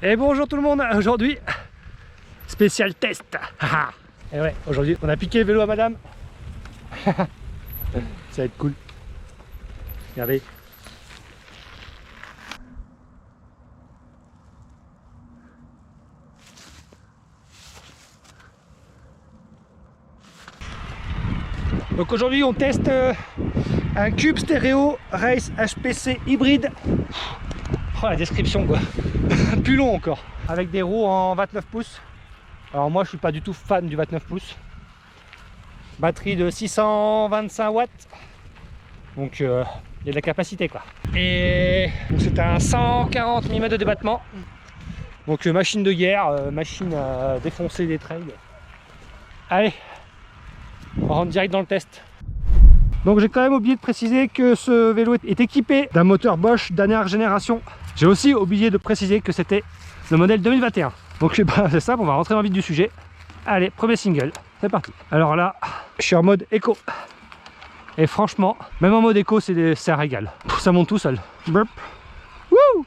Et bonjour tout le monde, aujourd'hui, spécial test. Et ouais, aujourd'hui, on a piqué le vélo à madame. Ça va être cool. Regardez. Donc aujourd'hui, on teste un Cube Stéréo Race HPC hybride. Oh, la description quoi. Plus long encore. Avec des roues en 29 pouces. Alors moi je suis pas du tout fan du 29 pouces. Batterie de 625 watts. Donc il y a de la capacité quoi. Et c'est un 140 mm de débattement. Donc machine de guerre, machine à défoncer des trails. Allez, on rentre direct dans le test. Donc j'ai quand même oublié de préciser que ce vélo est équipé d'un moteur Bosch dernière génération. J'ai aussi oublié de préciser que c'était le modèle 2021. Donc c'est simple, on va rentrer dans le vif du sujet. Allez, premier single, c'est parti. Alors là, je suis en mode éco. Et franchement, même en mode éco, c'est un régal. Ça monte tout seul. Burp. Wouh!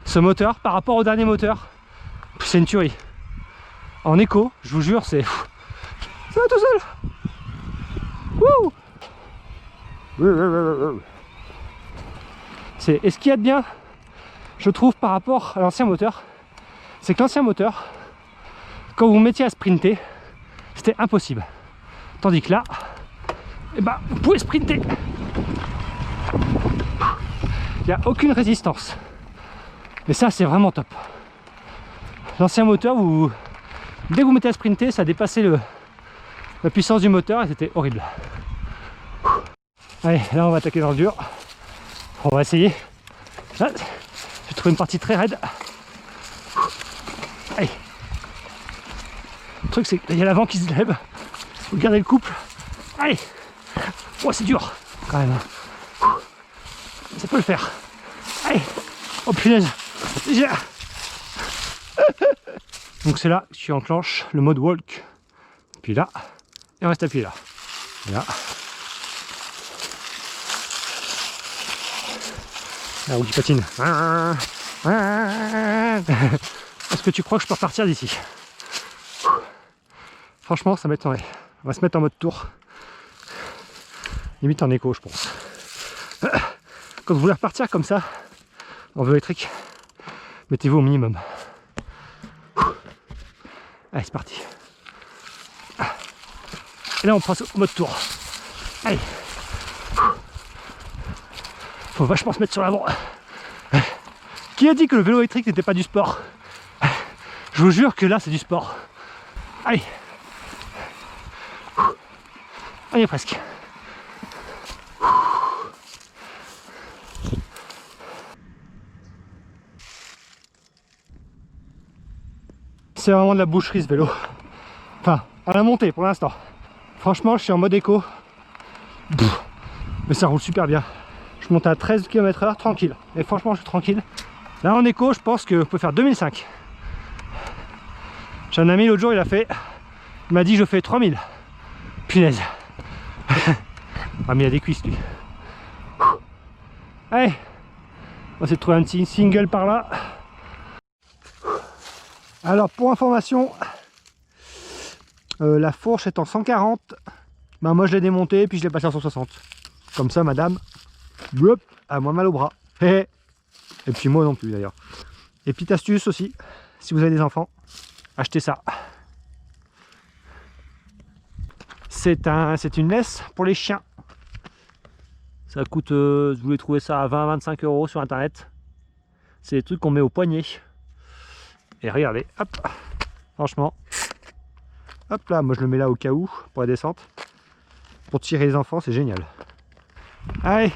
Ce moteur, par rapport au dernier moteur, c'est une tuerie. En éco, je vous jure, ça va tout seul. Wouh! Et ce qu'il y a de bien, je trouve, par rapport à l'ancien moteur, c'est que l'ancien moteur, quand vous vous mettiez à sprinter, c'était impossible. Tandis que là, eh ben, vous pouvez sprinter. Il n'y a aucune résistance. Et ça, c'est vraiment top. L'ancien moteur, dès que vous mettez à sprinter, ça dépassait la puissance du moteur et c'était horrible. Allez, là on va attaquer dans le dur. On va essayer. Là, j'ai trouvé une partie très raide. Allez. Le truc c'est qu'il y a l'avant qui se lève. Vous gardez le couple. Allez. Oh, c'est dur quand même. Ça peut le faire. Allez. Oh punaise. Donc c'est là que tu enclenches le mode walk. Puis là. Et on reste appuyé là. Et là. La roue qui patine. Est-ce que tu crois que je peux repartir d'ici? Franchement, ça m'étonnerait. On va se mettre en mode tour. Limite en écho, je pense. Quand vous voulez repartir comme ça, en vélo électrique, mettez-vous au minimum. Allez, c'est parti. Et là, on passe au mode tour. Allez. Faut vachement se mettre sur l'avant. Qui a dit que le vélo électrique n'était pas du sport? Je vous jure que là c'est du sport. Allez. On y est presque. C'est vraiment de la boucherie ce vélo. Enfin, à la montée pour l'instant. Franchement, je suis en mode éco. Mais ça roule super bien. Je monte à 13 km/h tranquille. Et franchement, je suis tranquille. Là, en éco, je pense que je peux faire 2005. J'ai un ami l'autre jour, il m'a dit je fais 3000. Punaise. Ah, mais il a des cuisses, lui. Allez. On va essayer de trouver un petit single par là. Alors, pour information, la fourche est en 140. Ben, moi, je l'ai démontée, puis je l'ai passé en 160. Comme ça, madame, a moins mal au bras. Et puis moi non plus d'ailleurs. Et petite astuce aussi, si vous avez des enfants, achetez ça. C'est une laisse pour les chiens. Ça coûte, vous voulez trouver ça à 20-25 € sur internet. C'est des trucs qu'on met au poignet. Et regardez, hop, franchement, hop là, moi je le mets là au cas où, pour la descente. Pour tirer les enfants, c'est génial. Allez,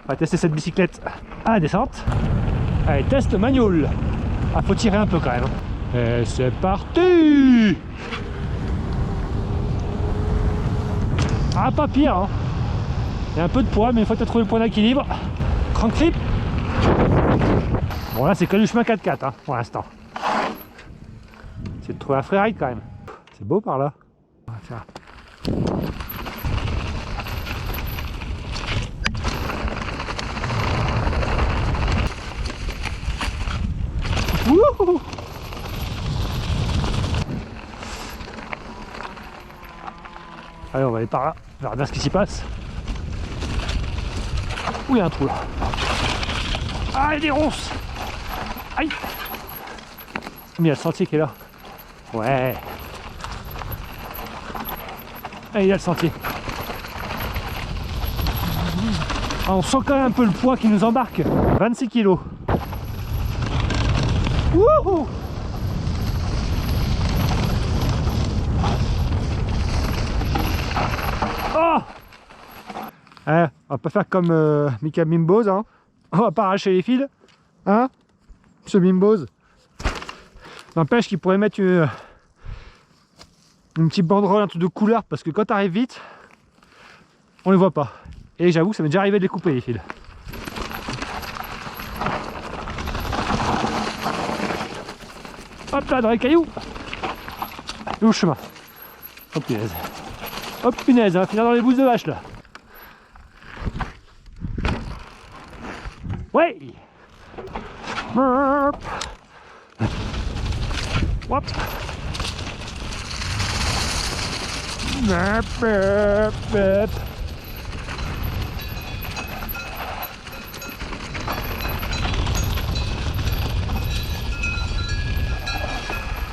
on va tester cette bicyclette à la descente. Allez, test manual. Ah, faut tirer un peu quand même. Et c'est parti. Ah, pas pire, hein. Il y a un peu de poids, mais une fois que tu as trouvé le point d'équilibre, crank flip. Bon, là, c'est que du chemin 4x4 hein, pour l'instant. C'est de trouver un freeride quand même. C'est beau par là. On va faire. Wouhou! aller par là, on verra bien ce qui s'y passe. Ouh, il y a un trou là. Ah, il y a des ronces. Aïe. Mais il y a le sentier qui est là. Ouais. Ah, il y a le sentier. Ah, on sent quand même un peu le poids qui nous embarque. 26 kilos. Wouhou! Oh! On va pas faire comme Mika Mimboz, hein. On va pas arracher les fils, hein, ce Mimboz. N'empêche qu'il pourrait mettre une petite banderole, un truc de couleur, parce que quand tu arrives vite, on les voit pas. Et j'avoue, ça m'est déjà arrivé de les couper les fils. Hop là, dans les cailloux. Et où le chemin? Oh punaise. Hop punaise, on va finir dans les bousses de vache là. Ouais. Hop. Hop.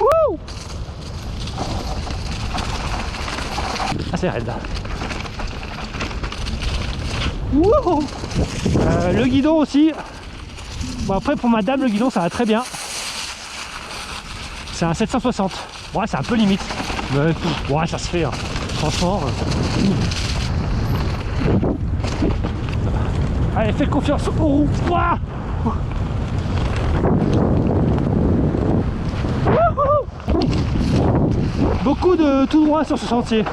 Wouh. Ah, c'est raide là. Wouhou. Le guidon aussi. Bon, après pour ma dame le guidon ça va très bien. C'est un 760. Ouais, c'est un peu limite. Mais ouais, ça se fait hein. Franchement. Allez, faites confiance aux roues. Ouah. Beaucoup de tout droit sur ce sentier.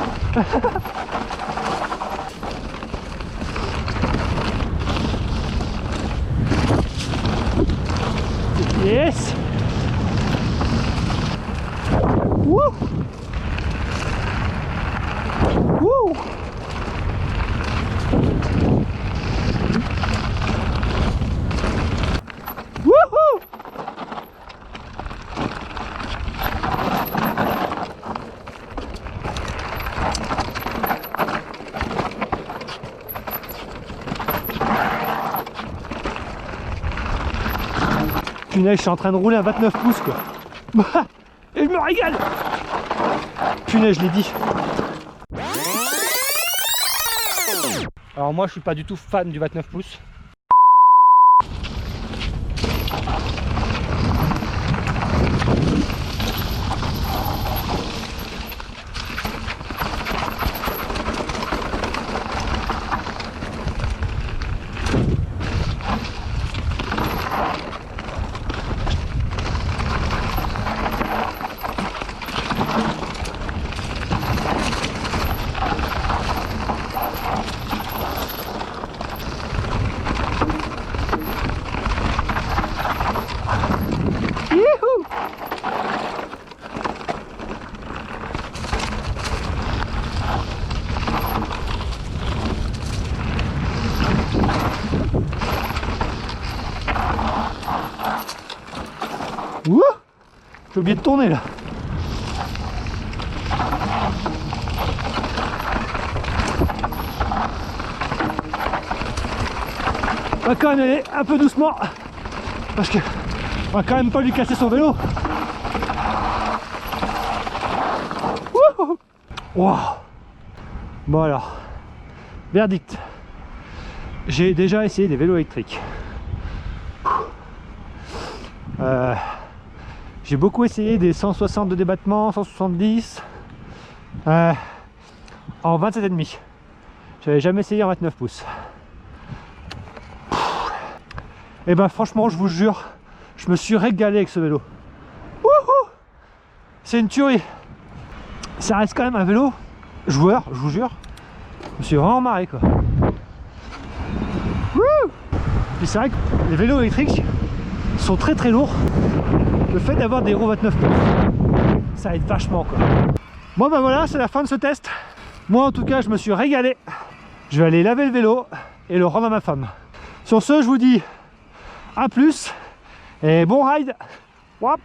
Yes. Wouh. Wouh. Wouhou. Punaise, je suis en train de rouler à 29 pouces quoi. Et je me régale. Punaise, je l'ai dit. Alors moi je suis pas du tout fan du 29 pouces. Ouh, j'ai oublié de tourner là. On va quand même aller un peu doucement parce que on va quand même pas lui casser son vélo. Wow. Bon alors, verdict. J'ai déjà essayé des vélos électriques. J'ai beaucoup essayé des 160 de débattement, 170 en 27,5. J'avais jamais essayé en 29 pouces. Et ben franchement, je vous jure, je me suis régalé avec ce vélo. C'est une tuerie. Ça reste quand même un vélo joueur, je vous jure. Je me suis vraiment marré quoi. Puis c'est vrai que les vélos électriques sont très très lourds. Le fait d'avoir des roues 29 pouces, ça aide vachement quoi. Bon ben voilà, c'est la fin de ce test. Moi en tout cas, je me suis régalé. Je vais aller laver le vélo et le rendre à ma femme. Sur ce, je vous dis à plus et bon ride. Wouhou.